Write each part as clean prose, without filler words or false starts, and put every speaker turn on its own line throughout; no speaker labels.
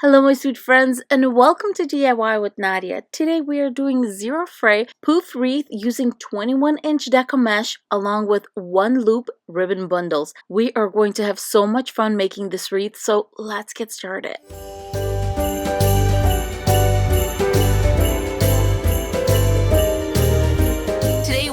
Hello my sweet friends and welcome to DIY with Nadia. Today we are doing zero fray poof wreath using 21-inch Deco mesh along with 1 loop ribbon bundles. We are going to have so much fun making this wreath, so let's get started.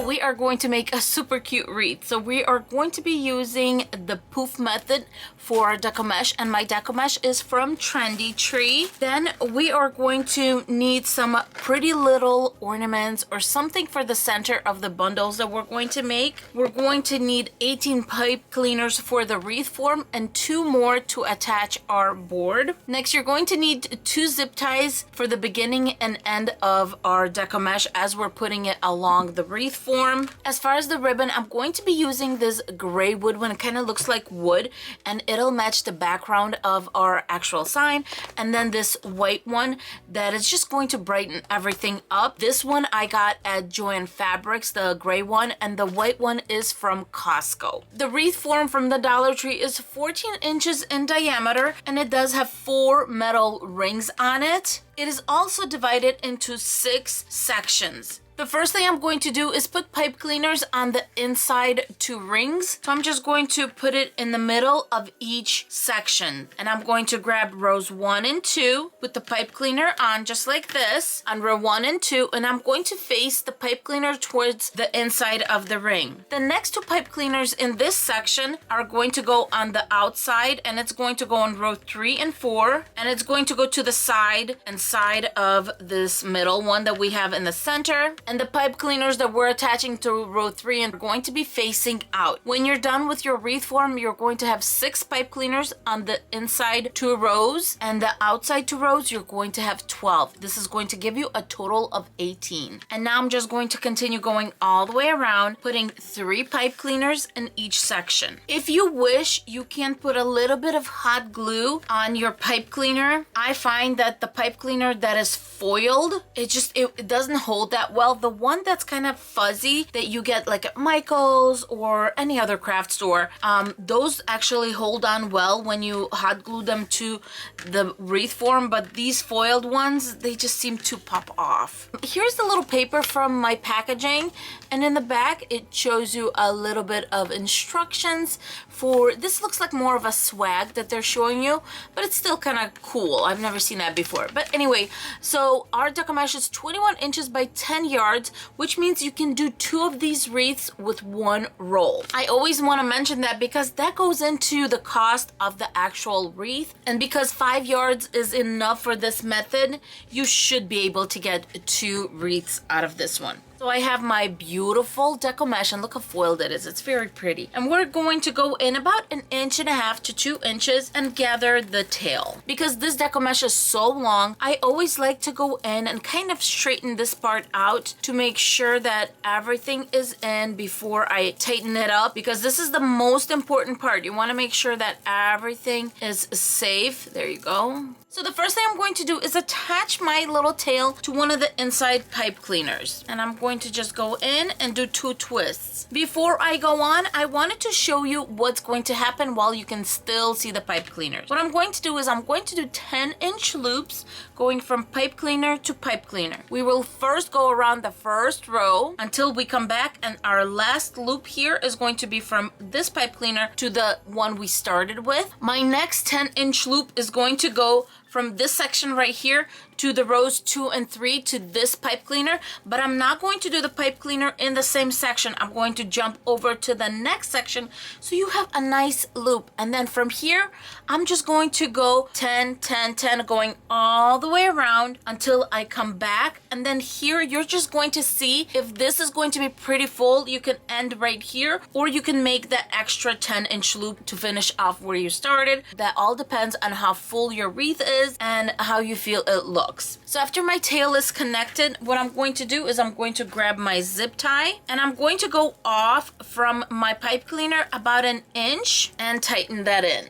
We are going to make a super cute wreath. So we are going to be using the poof method for our Deco mesh, and my Deco mesh is from Trendy Tree. Then we are going to need some pretty little ornaments or something for the center of the bundles that we're going to make. We're going to need 18 pipe cleaners for the wreath form and 2 more to attach our board. Next, you're going to need 2 zip ties for the beginning and end of our Deco mesh as we're putting it along the wreath form. As far as the ribbon, I'm going to be using this gray wood one. It kind of looks like wood and it'll match the background of our actual sign. And then this white one that is just going to brighten everything up. This one I got at Joann Fabrics, the gray one, and the white one is from Costco. The wreath form from the Dollar Tree is 14 inches in diameter and it does have 4 metal rings on it. It is also divided into 6 sections. The first thing I'm going to do is put pipe cleaners on the inside 2 rings. So I'm just going to put it in the middle of each section. And I'm going to grab rows 1 and 2, put the pipe cleaner on just like this, on row 1 and 2, and I'm going to face the pipe cleaner towards the inside of the ring. The next 2 pipe cleaners in this section are going to go on the outside, and it's going to go on row 3 and 4, and it's going to go to the side and side of this middle one that we have in the center. And the pipe cleaners that we're attaching to row 3 are going to be facing out. When you're done with your wreath form, you're going to have 6 pipe cleaners on the inside 2 rows, and the outside 2 rows you're going to have 12. This is going to give you a total of 18. And now I'm just going to continue going all the way around, putting 3 pipe cleaners in each section. If you wish, you can put a little bit of hot glue on your pipe cleaner. I find that the pipe cleaner that is foiled, it doesn't hold that well. The one that's kind of fuzzy that you get like at Michael's or any other craft store, those actually hold on well when you hot glue them to the wreath form, but these foiled ones, they just seem to pop off. Here's the little paper from my packaging, and in the back it shows you a little bit of instructions for this. Looks like more of a swag that they're showing you, but it's still kind of cool. I've never seen that before. But anyway, so our Deco mesh is 21 inches by 10 yards, which means you can do 2 of these wreaths with 1 roll. I always want to mention that because that goes into the cost of the actual wreath, and because 5 yards is enough for this method, you should be able to get 2 wreaths out of this one. So I have my beautiful Deco mesh, and look how foiled it is. It's very pretty. And we're going to go in about 1.5 inches to 2 inches and gather the tail. Because this Deco mesh is so long, I always like to go in and kind of straighten this part out to make sure that everything is in before I tighten it up, because this is the most important part. You want to make sure that everything is safe. There you go. So the first thing I'm going to do is attach my little tail to one of the inside pipe cleaners. And I'm going to just go in and do 2 twists. Before I go on, I wanted to show you what's going to happen while you can still see the pipe cleaners. What I'm going to do is I'm going to do 10-inch loops going from pipe cleaner to pipe cleaner. We will first go around the first row until we come back, and our last loop here is going to be from this pipe cleaner to the one we started with. My next 10-inch loop is going to go from this section right here to the rows 2 and 3 to this pipe cleaner, but I'm not going to do the pipe cleaner in the same section. I'm going to jump over to the next section so you have a nice loop. And then from here, I'm just going to go 10, 10, 10, going all the way around until I come back. And then here, you're just going to see if this is going to be pretty full. You can end right here, or you can make that extra 10-inch loop to finish off where you started. That all depends on how full your wreath is and how you feel it looks. So after my tail is connected, what I'm going to do is I'm going to grab my zip tie, and I'm going to go off from my pipe cleaner about 1 inch and tighten that in.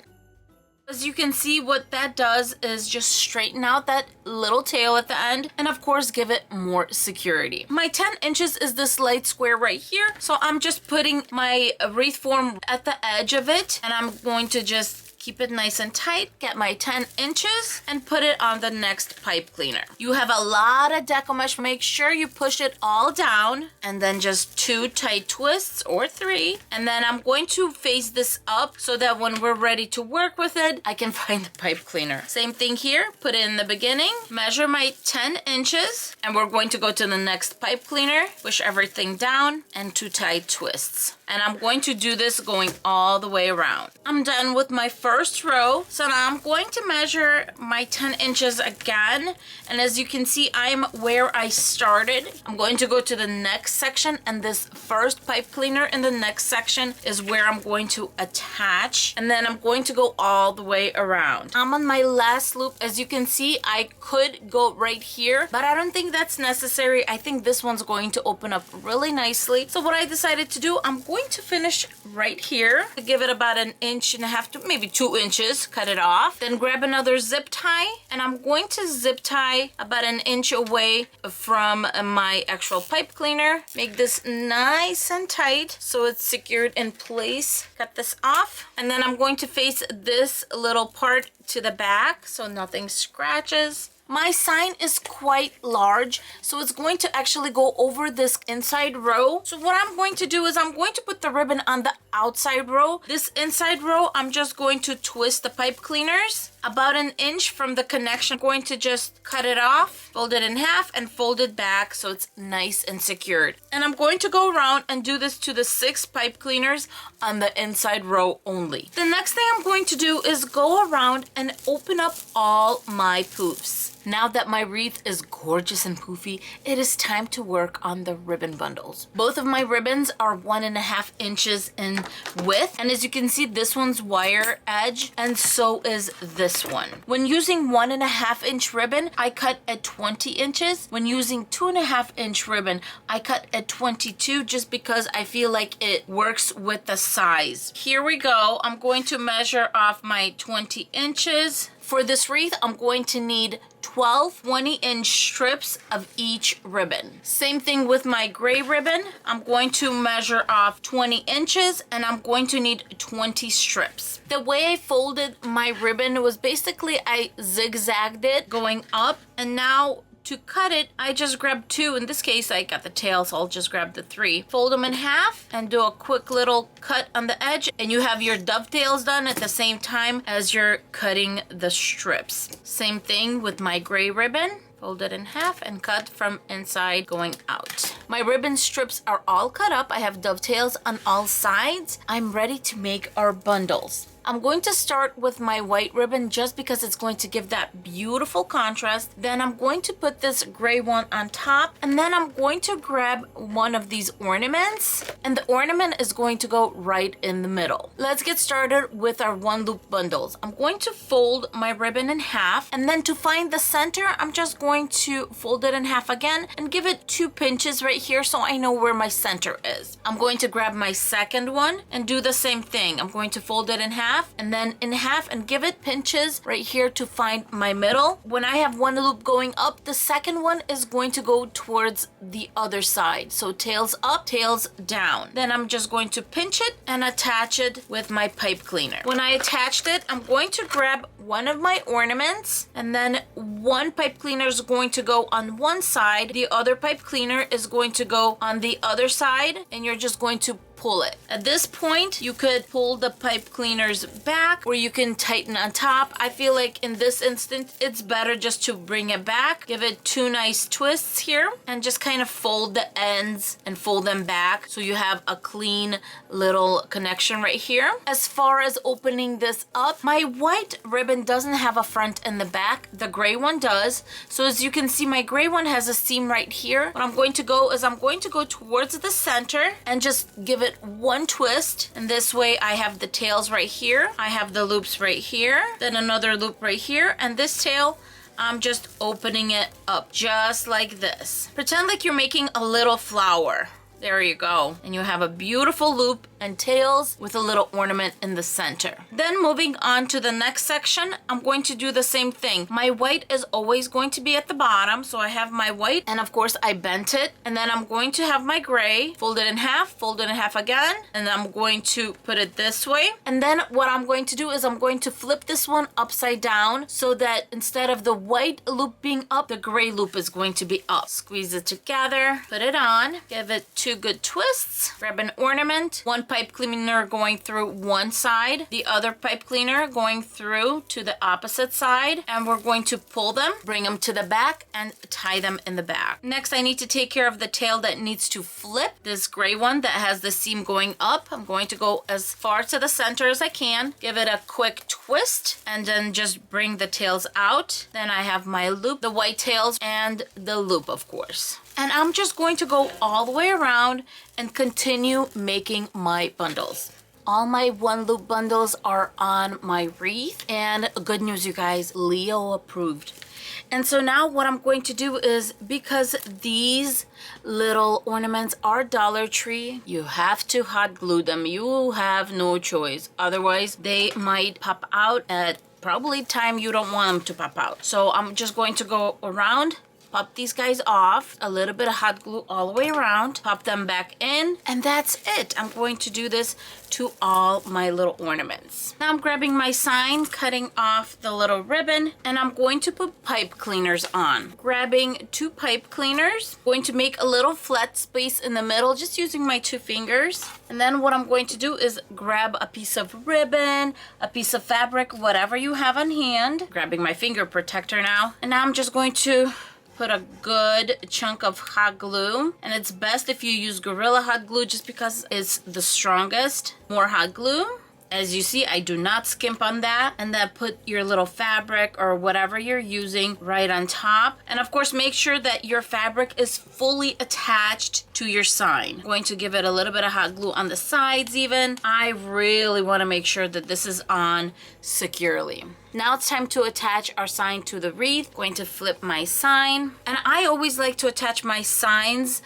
As you can see, what that does is just straighten out that little tail at the end, and of course give it more security. My 10 inches is this light square right here, so I'm just putting my wreath form at the edge of it, and I'm going to just keep it nice and tight, get my 10 inches, and put it on the next pipe cleaner. You have a lot of Deco mesh. Make sure you push it all down, and then just 2 tight twists or 3. And then I'm going to face this up so that when we're ready to work with it, I can find the pipe cleaner. Same thing here, put it in the beginning, measure my 10 inches, and we're going to go to the next pipe cleaner, push everything down, and 2 tight twists. And I'm going to do this going all the way around. I'm done with my first row. So now I'm going to measure my 10 inches again. And as you can see, I'm where I started. I'm going to go to the next section, and this first pipe cleaner in the next section is where I'm going to attach. And then I'm going to go all the way around. I'm on my last loop. As you can see, I could go right here, but I don't think that's necessary. I think this one's going to open up really nicely. So what I decided to do, I'm going to finish right here. Give it about 1.5 inches to maybe 2 inches, cut it off. Then grab another zip tie, and I'm going to zip tie about 1 inch away from my actual pipe cleaner. Make this nice and tight so it's secured in place. Cut this off, and then I'm going to face this little part to the back so nothing scratches. My sign is quite large, so it's going to actually go over this inside row. So what I'm going to do is I'm going to put the ribbon on the outside row. This inside row, I'm just going to twist the pipe cleaners about 1 inch from the connection. I'm going to just cut it off, fold it in half, and fold it back so it's nice and secured. And I'm going to go around and do this to the 6 pipe cleaners on the inside row only. The next thing I'm going to do is go around and open up all my poofs. Now that my wreath is gorgeous and poofy, it is time to work on the ribbon bundles. Both of my ribbons are 1.5 inches in width, and as you can see, this one's wire edge, and so is this one. When using 1.5 inch ribbon, I cut at 20 inches. When using 2.5 inch ribbon, I cut at 22 just because I feel like it works with the size. Here we go. I'm going to measure off my 20 inches. For this wreath, I'm going to need 12 20-inch strips of each ribbon. Same thing with my gray ribbon. I'm going to measure off 20 inches, and I'm going to need 20 strips. The way I folded my ribbon was basically I zigzagged it going up, and now to cut it, I just grabbed 2. In this case, I got the tail, so I'll just grab the 3. Fold them in half and do a quick little cut on the edge, and you have your dovetails done at the same time as you're cutting the strips. Same thing with my gray ribbon. Fold it in half and cut from inside going out. My ribbon strips are all cut up. I have dovetails on all sides. I'm ready to make our bundles. I'm going to start with my white ribbon just because it's going to give that beautiful contrast. Then I'm going to put this gray one on top, and then I'm going to grab one of these ornaments, and the ornament is going to go right in the middle. Let's get started with our 1-loop bundles. I'm going to fold my ribbon in half, and then to find the center, I'm just going to fold it in half again and give it 2 pinches right here so I know where my center is. I'm going to grab my second one and do the same thing. I'm going to fold it in half and then in half and give it pinches right here to find my middle. When I have 1 loop going up, the second one is going to go towards the other side. So tails up, tails down. Then I'm just going to pinch it and attach it with my pipe cleaner. When I attached it, I'm going to grab one of my ornaments, and then one pipe cleaner is going to go on one side, the other pipe cleaner is going to go on the other side, and you're just going to pull it. At this point, you could pull the pipe cleaners back, or you can tighten on top. I feel like in this instance, it's better just to bring it back, give it 2 nice twists here, and just kind of fold the ends and fold them back so you have a clean little connection right here. As far as opening this up, my white ribbon doesn't have a front and the back. The gray one does. So as you can see, my gray one has a seam right here. What I'm going to go is I'm going to go towards the center and just give it 1 twist, and this way I have the tails right here, I have the loops right here, then another loop right here, and this tail I'm just opening it up just like this. Pretend like you're making a little flower. There you go. And you have a beautiful loop and tails with a little ornament in the center. Then moving on to the next section, I'm going to do the same thing. My white is always going to be at the bottom, so I have my white, and of course I bent it, and then I'm going to have my gray, fold it in half again, and I'm going to put it this way. And then what I'm going to do is I'm going to flip this one upside down so that instead of the white loop being up, the gray loop is going to be up. Squeeze it together, put it on, give it 2 good twists, grab an ornament, one pipe cleaner going through one side, the other pipe cleaner going through to the opposite side, and we're going to pull them, bring them to the back, and tie them in the back. Next, I need to take care of the tail that needs to flip. This gray one that has the seam going up, I'm going to go as far to the center as I can, give it a quick twist, and then just bring the tails out. Then I have my loop, the white tails, and the loop, of course. And I'm just going to go all the way around and continue making my bundles. All my 1 loop bundles are on my wreath, and good news, you guys, Leo approved. And so now what I'm going to do is, because these little ornaments are Dollar Tree, you have to hot glue them. You have no choice. Otherwise, they might pop out at probably time you don't want them to pop out. So I'm just going to go around, pop these guys off, a little bit of hot glue all the way around, pop them back in, and that's it. I'm going to do this to all my little ornaments. Now I'm grabbing my sign, cutting off the little ribbon, and I'm going to put pipe cleaners on. Grabbing 2 pipe cleaners, going to make a little flat space in the middle, just using my 2 fingers. And then what I'm going to do is grab a piece of ribbon, a piece of fabric, whatever you have on hand. Grabbing my finger protector now. And now I'm just going to put a good chunk of hot glue, and it's best if you use Gorilla hot glue just because it's the strongest. More hot glue. As you see, I do not skimp on that. And then put your little fabric or whatever you're using right on top. And of course, make sure that your fabric is fully attached to your sign. I'm going to give it a little bit of hot glue on the sides even. I really want to make sure that this is on securely. Now it's time to attach our sign to the wreath. Going to flip my sign. And I always like to attach my signs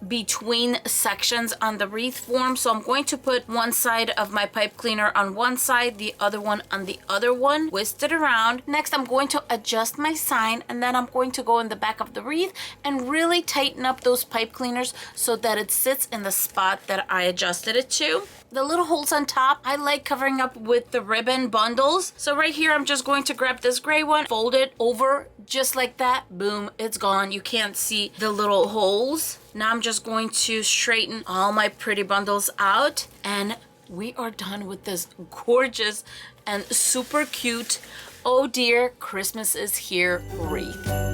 between sections on the wreath form. So I'm going to put one side of my pipe cleaner on one side, the other one on the other one, twist it around. Next, I'm going to adjust my sign, and then I'm going to go in the back of the wreath and really tighten up those pipe cleaners so that it sits in the spot that I adjusted it to. The little holes on top, I like covering up with the ribbon bundles. So right here, I'm just going to grab this gray one, fold it over just like that. Boom, it's gone. You can't see the little holes. Now I'm just going to straighten all my pretty bundles out, and we are done with this gorgeous and super cute, oh dear, Christmas is here wreath.